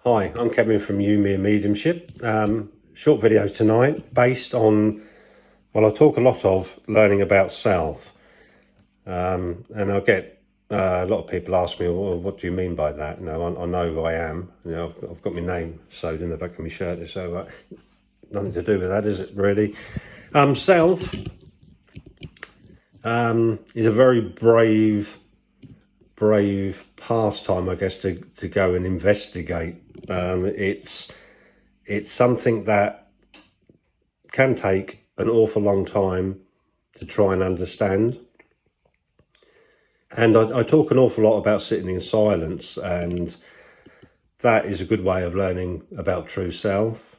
Hi, I'm Kevin from Mediumship. Short video tonight based on, well, I talk a lot of learning about self. And I'll get a lot of people ask me, well, what do you mean by that? I know who I am. I've got my name sewed in the back of my shirt, so nothing to do with that, is it really? Self is a very brave pastime, I guess, to go and investigate. It's something that can take an awful long time to try and understand. And I talk an awful lot about sitting in silence, and that is a good way of learning about true self.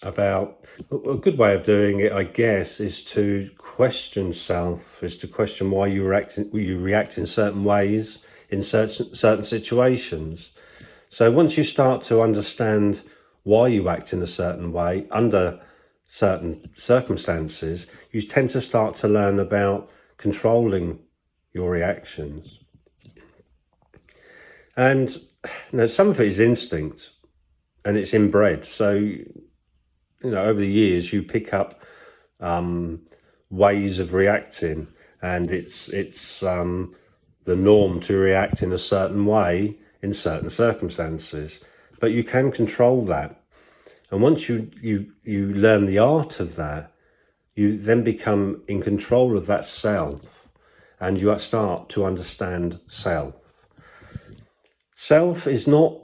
About a good way of doing it, I guess, is to question self, is to question why you react in certain ways in certain situations. So once you start to understand why you act in a certain way under certain circumstances, you tend to start to learn about controlling your reactions. And some of it is instinct and it's inbred. So, over the years you pick up ways of reacting, and it's the norm to react in a certain way in certain circumstances, but you can control that. And once you learn the art of that, you then become in control of that self, and you start to understand self. Self is not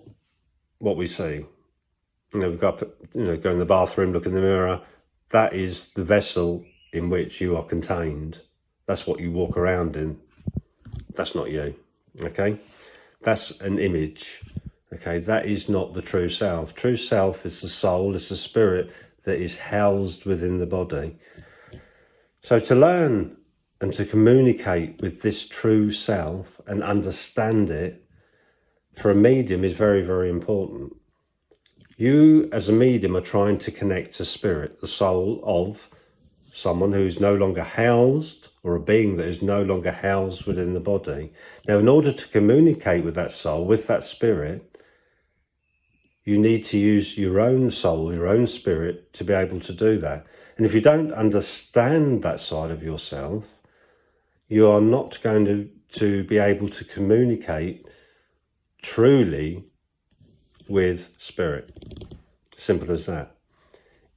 what we see. We've got, go in the bathroom, look in the mirror. That is the vessel in which you are contained. That's what you walk around in. That's not you, okay? That's an image, okay? That is not the true self. True self is the soul, it's the spirit that is housed within the body. So to learn and to communicate with this true self and understand it for a medium is very, very important. You, as a medium, are trying to connect to spirit, the soul of someone who's no longer housed, or a being that is no longer housed within the body. Now, in order to communicate with that soul, with that spirit, you need to use your own soul, your own spirit, to be able to do that. And if you don't understand that side of yourself, you are not going to be able to communicate truly with spirit. Simple as that.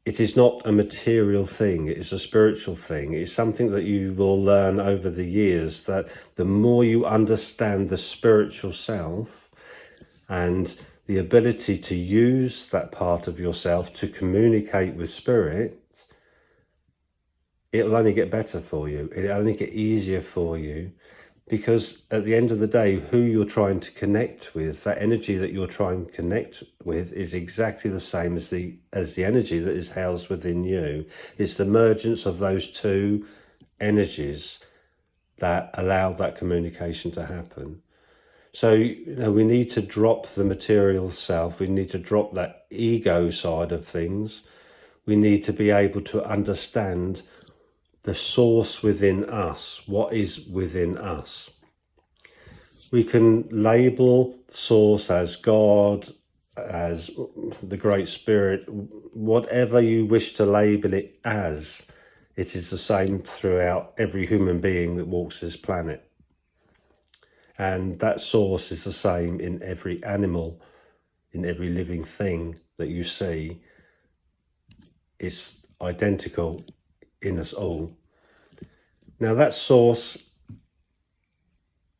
It is not a material thing, it is a spiritual thing. It's something that you will learn over the years, that the more you understand the spiritual self and the ability to use that part of yourself to communicate with spirit, it'll only get better for you. It'll only get easier for you, because at the end of the day, who you're trying to connect with, that energy that you're trying to connect with, is exactly the same as the energy that is housed within you. It's the emergence of those two energies that allow that communication to happen. So, we need to drop the material self. We need to drop that ego side of things. We need to be able to understand the source within us, what is within us. We can label source as God, as the Great Spirit, whatever you wish to label it as. It is the same throughout every human being that walks this planet. And that source is the same in every animal, in every living thing that you see. It's identical in us all. Now that source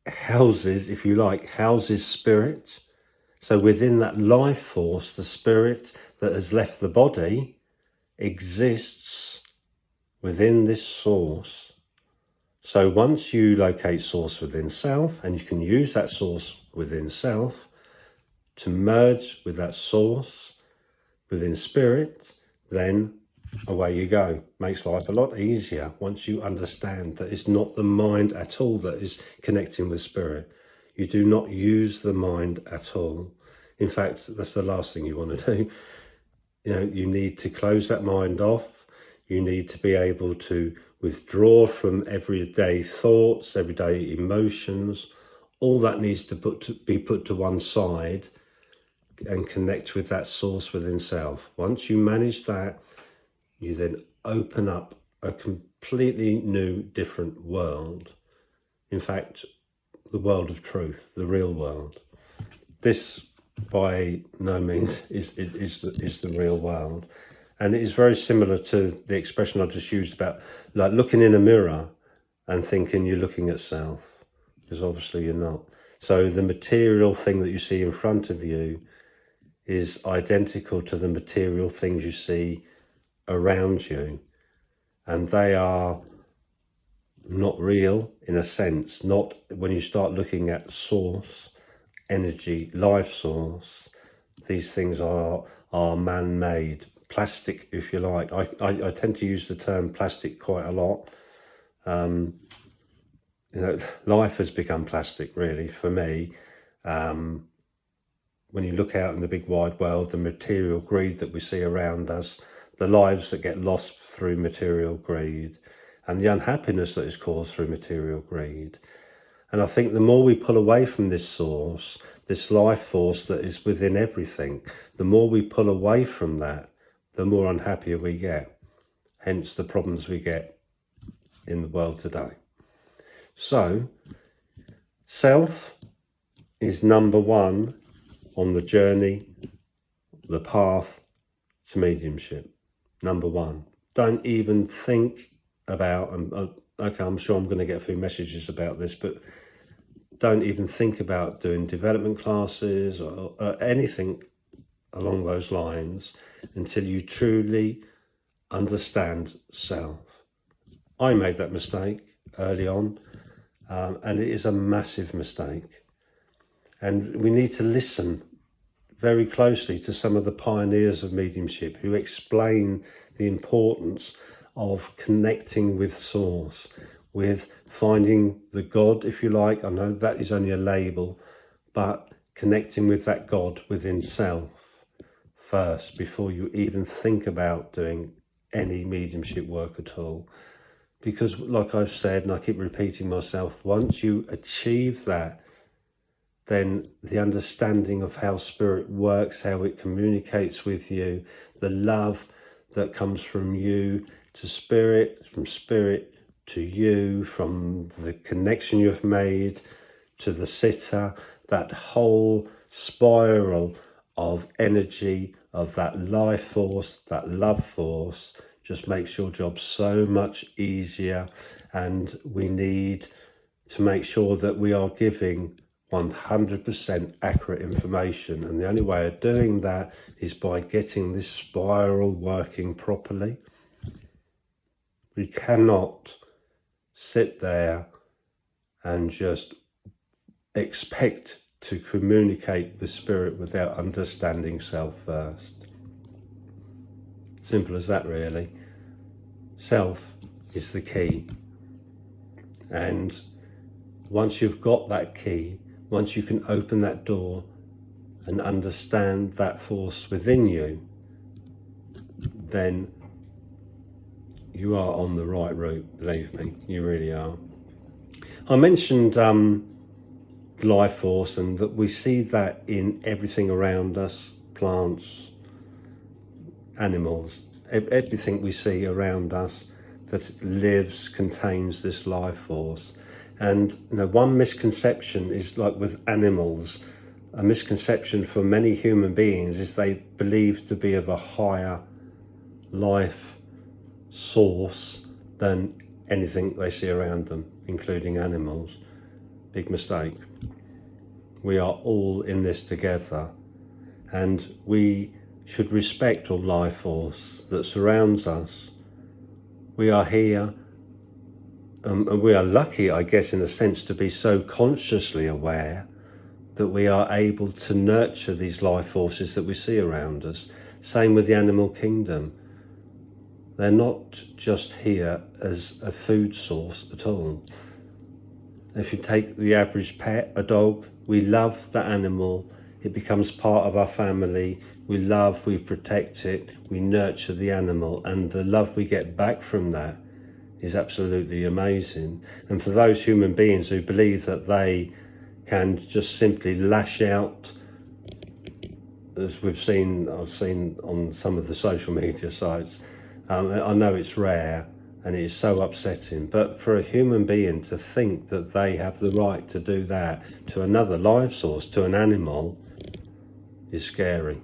houses, if you like, houses spirit. So within that life force, the spirit that has left the body exists within this source. So once you locate source within self, and you can use that source within self to merge with that source within spirit, then away you go. Makes life a lot easier once you understand that it's not the mind at all that is connecting with spirit. You do not use the mind at all. In fact, that's the last thing you want to do. You need to close that mind off. You need to be able to withdraw from everyday thoughts, everyday emotions. All that needs to be put to one side. and connect with that source within self. Once you manage that, you then open up a completely new, different world. In fact, the world of truth, the real world. This, by no means, is the real world. And it is very similar to the expression I just used about like looking in a mirror and thinking you're looking at self, because obviously you're not. So the material thing that you see in front of you is identical to the material things you see around you. And they are not real in a sense, not when you start looking at source, energy, life source. These things are man-made, plastic, if you like. I tend to use the term plastic quite a lot. Life has become plastic, really, for me. When you look out in the big wide world, the material greed that we see around us, the lives that get lost through material greed, and the unhappiness that is caused through material greed. And I think the more we pull away from this source, this life force that is within everything, the more we pull away from that, the more unhappier we get. Hence the problems we get in the world today. So, self is number one on the journey, the path to mediumship. Number one. Don't even think about, okay, I'm sure I'm going to get a few messages about this, but don't even think about doing development classes or anything along those lines until you truly understand self. I made that mistake early on, and it is a massive mistake. And we need to listen very closely to some of the pioneers of mediumship who explain the importance of connecting with source, with finding the God, if you like. I know that is only a label, but connecting with that God within self first before you even think about doing any mediumship work at all. Because like I've said, and I keep repeating myself, once you achieve that, then the understanding of how spirit works, how it communicates with you, the love that comes from you to spirit, from spirit to you, from the connection you've made to the sitter, that whole spiral of energy, of that life force, that love force, just makes your job so much easier. And we need to make sure that we are giving 100% accurate information, and the only way of doing that is by getting this spiral working properly. We cannot sit there and just expect to communicate with spirit without understanding self first. Simple as that, really. Self is the key, and once you've got that key, once you can open that door and understand that force within you, then you are on the right route, believe me, you really are. I mentioned life force, and that we see that in everything around us, plants, animals, everything we see around us that lives contains this life force. And one misconception is, like with animals, a misconception for many human beings is they believe to be of a higher life source than anything they see around them, including animals. Big mistake. We are all in this together, and we should respect all life force that surrounds us. We are here. And we are lucky, I guess, in a sense, to be so consciously aware that we are able to nurture these life forces that we see around us. Same with the animal kingdom. They're not just here as a food source at all. If you take the average pet, a dog, we love the animal. It becomes part of our family. We love, we protect it, we nurture the animal, and the love we get back from that is absolutely amazing. And for those human beings who believe that they can just simply lash out as I've seen on some of the social media sites, I know it's rare and it is so upsetting, but for a human being to think that they have the right to do that to another life source, to an animal, is scary.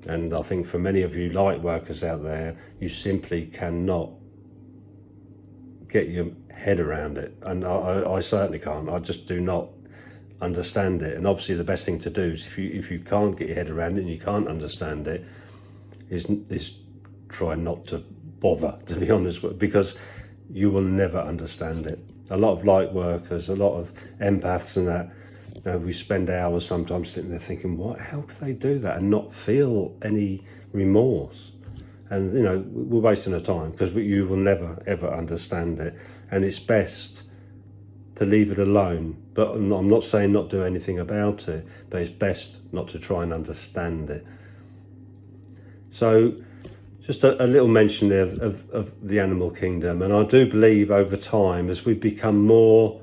And I think for many of you light workers out there, you simply cannot get your head around it. And I certainly can't. I just do not understand it. And obviously the best thing to do is, if you can't get your head around it and you can't understand it, is try not to bother, to be honest, because you will never understand it. A lot of light workers, a lot of empaths and that, we spend hours sometimes sitting there thinking, how could they do that and not feel any remorse? And we're wasting our time, because you will never ever understand it, and it's best to leave it alone. But I'm not saying not do anything about it, but it's best not to try and understand it. So just a little mention there of the animal kingdom, and I do believe over time, as we become more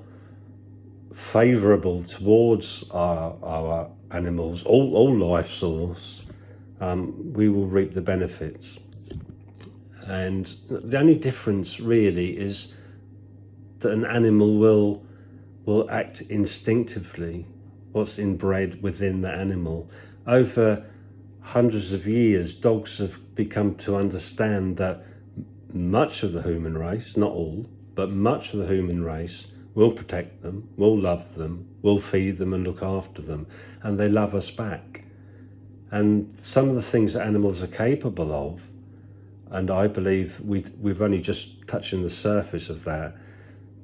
favourable towards our animals, all life source, we will reap the benefits. And the only difference really is that an animal will act instinctively, what's inbred within the animal. Over hundreds of years, dogs have become to understand that much of the human race, not all, but much of the human race will protect them, will love them, will feed them and look after them, and they love us back. And some of the things that animals are capable of, and I believe we've only just touching the surface of that,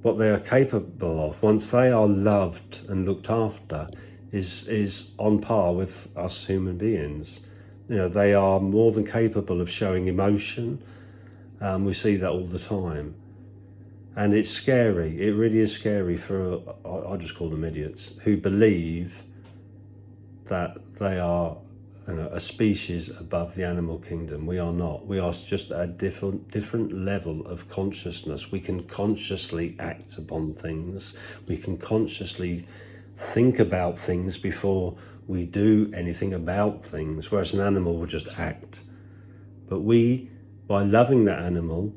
what they are capable of, once they are loved and looked after, is on par with us human beings. They are more than capable of showing emotion. We see that all the time. And it's scary. It really is scary for, I just call them idiots, who believe that they are a species above the animal kingdom. We are not. We are just at a different level of consciousness. We can consciously act upon things. We can consciously think about things before we do anything about things, whereas an animal will just act. But we, by loving that animal,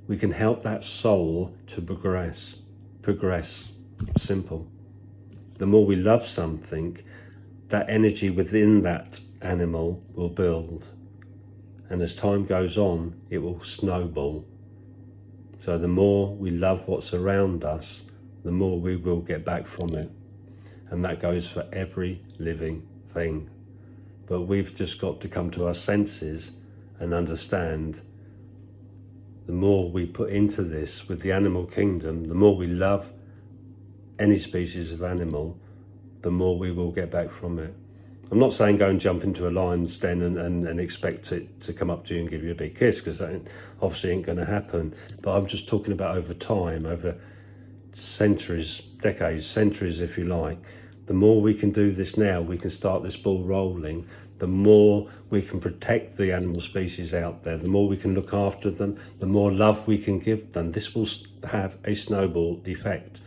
we can help that soul to progress. Simple. The more we love something, that energy within that animal will build. And as time goes on, it will snowball. So the more we love what's around us, the more we will get back from it. And that goes for every living thing. But we've just got to come to our senses and understand, the more we put into this with the animal kingdom, the more we love any species of animal, the more we will get back from it. I'm not saying go and jump into a lion's den and expect it to come up to you and give you a big kiss, because that obviously ain't going to happen. But I'm just talking about over time, over centuries, decades, centuries if you like. The more we can do this now, we can start this ball rolling. The more we can protect the animal species out there, the more we can look after them, the more love we can give them. This will have a snowball effect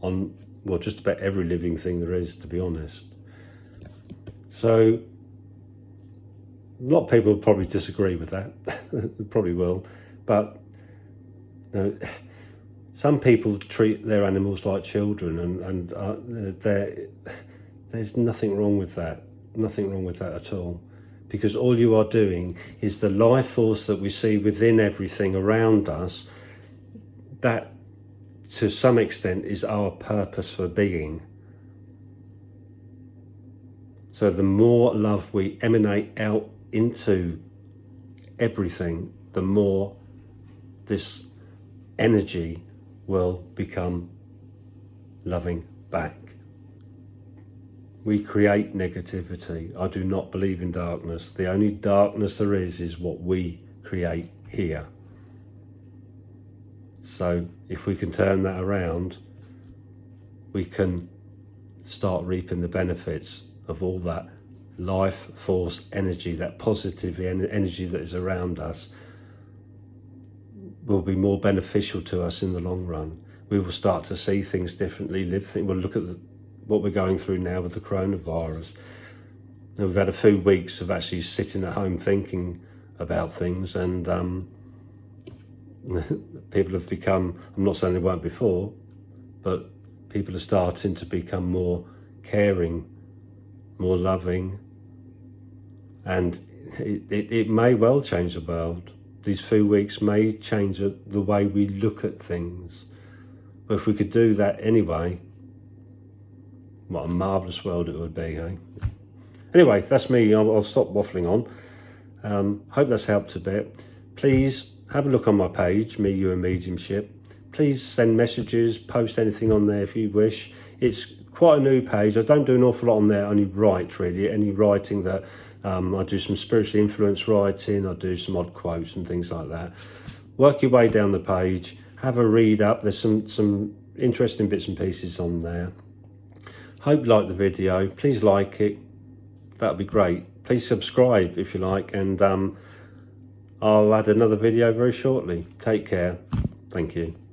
on, well, just about every living thing there is, to be honest. So a lot of people will probably disagree with that. Probably will. But some people treat their animals like children, and there's nothing wrong with that. Nothing wrong with that at all. Because all you are doing is the life force that we see within everything around us, that to some extent is our purpose for being. So the more love we emanate out into everything, the more this energy will become loving back. We create negativity. I do not believe in darkness. The only darkness there is what we create here. So if we can turn that around, we can start reaping the benefits of all that life force energy, that positive energy that is around us, will be more beneficial to us in the long run. We will start to see things differently, we'll look at what we're going through now with the coronavirus. we've had a few weeks of actually sitting at home thinking about things, and people have become, I'm not saying they weren't before, but people are starting to become more caring, more loving, and it may well change the world. These few weeks may change the way we look at things. But if we could do that anyway, what a marvellous world it would be, eh? Anyway, that's me. I'll stop waffling on. Hope that's helped a bit. Please have a look on my page, Me, You and Mediumship. Please send messages, post anything on there if you wish. It's quite a new page. I don't do an awful lot on there, only write really. Any writing that, I do some spiritually influenced writing, I do some odd quotes and things like that. Work your way down the page, have a read up. There's some interesting bits and pieces on there. Hope you like the video. Please like it. That would be great. Please subscribe if you like, and I'll add another video very shortly. Take care. Thank you.